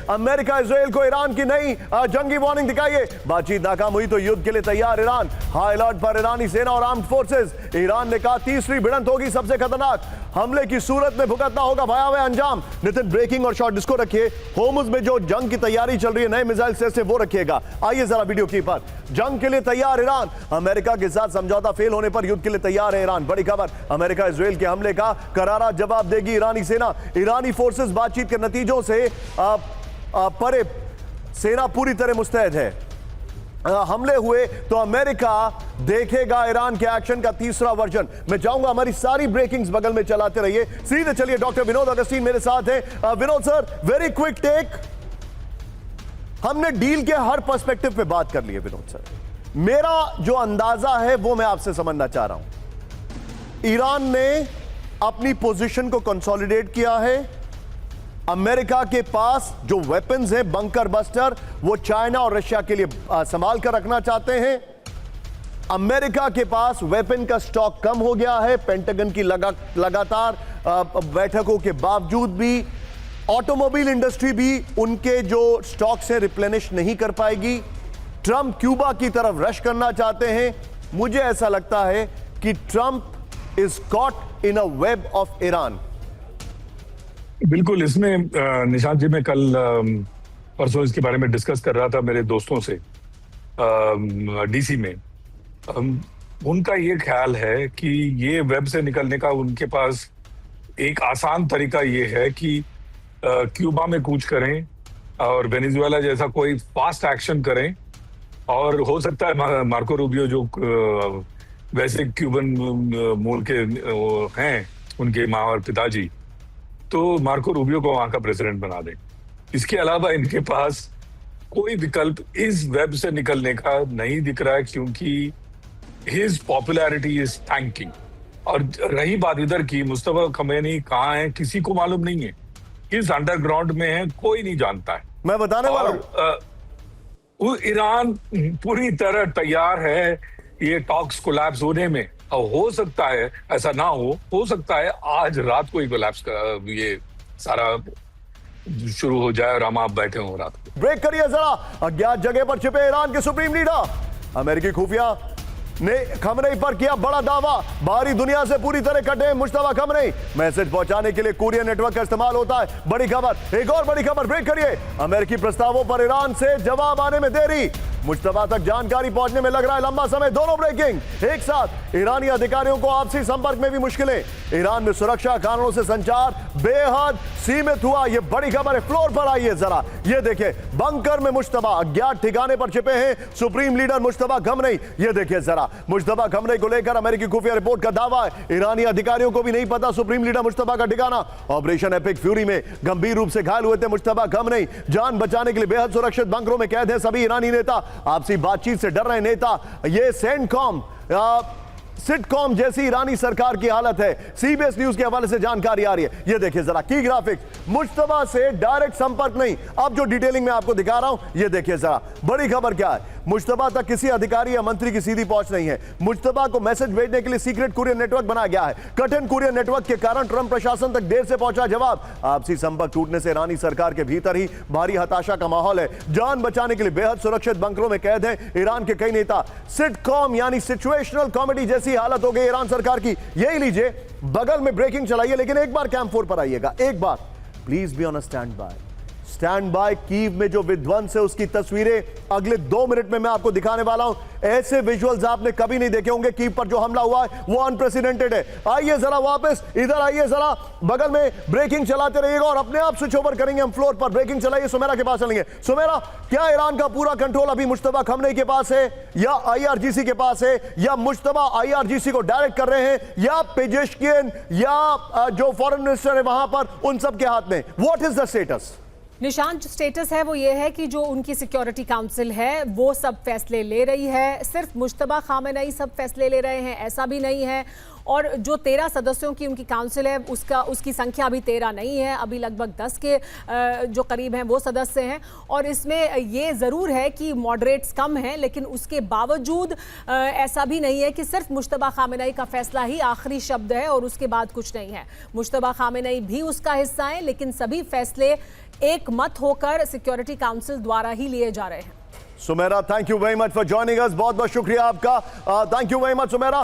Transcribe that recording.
America Israel को Iran की नई जंगी वार्निंग दिखाइए। बातचीत नाकाम हुई तो युद्ध के लिए तैयार ईरान, हाई अलर्ट पर ईरानी सेना और आर्म्ड फोर्सेस। ईरान ने कहा तीसरी भिड़ंत होगी सबसे खतरनाक, हमले की सूरत में भुगतना होगा भयावह अंजाम। नितिन ब्रेकिंग और शॉर्ट इसको रखिए, होर्मुज में जो जंग की तैयारी चल रही है नए मिसाइल से वो रखिएगा। आइए जरा वीडियो की पर, जंग के लिए तैयार ईरान, अमेरिका के साथ समझौता फेल होने पर युद्ध के लिए तैयार है ईरान। बड़ी खबर, अमेरिका इजराइल के हमले का करारा जवाब देगी ईरानी सेना। ईरानी फोर्सेस बातचीत के नतीजों से परे, सेना पूरी तरह मुस्तैद है। हमले हुए तो अमेरिका देखेगा ईरान के एक्शन का तीसरा वर्जन। मैं चाहूंगा हमारी सारी ब्रेकिंग्स बगल में चलाते रहिए। सीधे चलिए, डॉक्टर विनोद अगस्तीन मेरे साथ हैं। Vinod sir, very quick take. हमने डील के हर पर्सपेक्टिव पे बात कर ली है विनोद सर, मेरा जो अंदाजा है वो मैं आपसे समझना चाह रहा हूं। ईरान ने अपनी पोजीशन को कंसोलिडेट किया है, अमेरिका के पास जो वेपन्स हैं बंकर बस्टर वो चाइना और रशिया के लिए संभाल कर रखना चाहते हैं। अमेरिका के पास वेपन का स्टॉक कम हो गया है, पेंटागन की लगातार बैठकों के बावजूद भी। ऑटोमोबाइल इंडस्ट्री भी उनके जो स्टॉक से रिप्लेनिश नहीं कर पाएगी। ट्रंप क्यूबा की तरफ रश करना चाहते हैं। मुझे ऐसा लगता है कि Trump is caught in a web of Iran. बिल्कुल, इसमें निशांत जी, मैं कल परसों इसके बारे में डिस्कस कर रहा था मेरे दोस्तों से डीसी में। उनका ये ख्याल है कि ये वेब से निकलने का उनके पास एक आसान तरीका ये है कि क्यूबा में कूच करें और वेनेजुएला जैसा कोई फास्ट एक्शन करें, और हो सकता है मार्को रूबियो जो वैसे क्यूबन मूल के हैं, उनके माँ और पिताजी, तो मार्को रूबियो को वहां का प्रेसिडेंट बना दें। इसके अलावा इनके पास कोई विकल्प इस वेब से निकलने का नहीं दिख रहा है, क्योंकि हिज पॉपुलैरिटी इज टैंकिंग। और रही बात इधर की, मुस्तफा खमेनी कहाँ है किसी को मालूम नहीं है, किस अंडरग्राउंड में है कोई नहीं जानता है। मैं बताने वाला हूं, ईरान पूरी तरह तैयार है ये टॉक्स कोलैप्स होने में। और हो सकता है ऐसा ना हो सकता है आज रात को ही कोलैप्स का ये सारा शुरू हो जाए और हम आप बैठे हो रात को। ब्रेक करिए जरा। अज्ञात जगह पर छिपे ईरान के सुप्रीम लीडर, अमेरिकी खुफिया ने खमनेई पर किया बड़ा दावा। बाहरी दुनिया से पूरी तरह कटे मुश्तबा खमनेई, मैसेज पहुंचाने के लिए कुरियर नेटवर्क का इस्तेमाल होता है। बड़ी खबर, एक और बड़ी खबर, ब्रेक करिए। अमेरिकी प्रस्तावों पर ईरान से जवाब आने में देरी, मुश्तबा तक जानकारी पहुंचने में लग रहा है लंबा समय। दोनों ब्रेकिंग एक साथ। ईरानी अधिकारियों को आपसी संपर्क में भी मुश्किलें, ईरान में सुरक्षा कारणों से संचार बेहद सीमित हुआ। यह बड़ी खबर है, फ्लोर पर आइए जरा। यह देखिए, बंकर में मुश्तबा, अज्ञात ठिकाने पर छिपे हैं सुप्रीम लीडर मुश्तबा खमनेई। यह देखिए जरा, मुश्तबा खमनेई को लेकर अमेरिकी खुफिया रिपोर्ट का दावा है ईरानी अधिकारियों को भी नहीं पता सुप्रीम लीडर मुश्तबा का ठिकाना। ऑपरेशन एपिक फ्यूरी में गंभीर रूप से घायल हुए थे मुश्तबा खमनेई, जान बचाने के लिए बेहद सुरक्षित बंकरों में कैद हैं सभी ईरानी नेता। आपसी बातचीत से डर रहे नेता। ये सेंटकॉम सिटकॉम जैसी ईरानी सरकार की हालत है, सीबीएस न्यूज के हवाले से जानकारी आ रही है। ये देखिए जरा की ग्राफिक्स, मुश्तबा से डायरेक्ट संपर्क नहीं। अब जो डिटेलिंग मैं आपको दिखा रहा हूं ये देखिए जरा। बड़ी खबर क्या है, मुश्तबा तक किसी अधिकारी या मंत्री की सीधी पहुंच नहीं है। मुश्तबा को मैसेज भेजने के लिए सीक्रेट कुरियर नेटवर्क बनाया गया है। कठिन कुरियर नेटवर्क के कारण ट्रंप प्रशासन तक देर से पहुंचा जवाब। आपसी संपर्क टूटने से ईरानी सरकार के भीतर ही भारी हताशा का माहौल है। जान बचाने के लिए बेहद सुरक्षित बंकरों में कैद हैं ईरान के कई नेता। सिटकॉम यानी सिचुएशनल कॉमेडी जैसी हालत हो गई ईरान सरकार की। यही लीजिए, बगल में ब्रेकिंग चलाइए, लेकिन एक बार कैंप 4 पर आइएगा, एक बार please be on a standby. Standby. Kyiv में जो विध्वंस है उसकी तस्वीरें अगले 2 मिनट में मैं आपको दिखाने वाला हूं। ऐसे विजुअल्स आपने कभी नहीं देखे होंगे। कीव पर जो हमला हुआ है वो अनप्रेसिडेंटेड है। आइए जरा वापस इधर आइए जरा, बगल में ब्रेकिंग चलाते रहिएगा और अपने आप स्विच ओवर करेंगे हम फ्लोर पर। ब्रेकिंग चलाइए, सुमेरा के पास चलेंगे। सुमेरा, क्या ईरान का पूरा कंट्रोल अभी मुश्तबा खमनेई के पास है या आईआरजीसी के पास है, या मुश्तबा आईआरजीसी को डायरेक्ट कर रहे हैं, या पेजेश्कियन या जो फॉरेन मिनिस्टर है वहां पर उन सब के हाथ में? What is the status? Nishant, जो स्टेटस है वो ये है कि जो उनकी सिक्योरिटी काउंसिल है वो सब फैसले ले रही है। सिर्फ मुश्तबा खामेनेई सब फैसले ले रहे हैं ऐसा भी नहीं है। और जो 13 सदस्यों की उनकी काउंसिल है उसकी संख्या अभी 13 नहीं है, अभी लगभग 10 के जो करीब हैं वो सदस्य हैं। और इसमें ये ज़रूर है कि मॉडरेट्स कम हैं, लेकिन उसके बावजूद ऐसा भी नहीं है कि सिर्फ मुश्तबा खामेनेई का फैसला ही आखिरी शब्द है और उसके बाद कुछ नहीं है। मुश्तबा खामेनेई भी उसका हिस्सा है, लेकिन सभी फैसले एक मत होकर सिक्योरिटी काउंसिल द्वारा ही लिए जा रहे हैं। Sumera, thank you very much for joining us. बहुत बहुत शुक्रिया आपका। Thank you very much Sumera.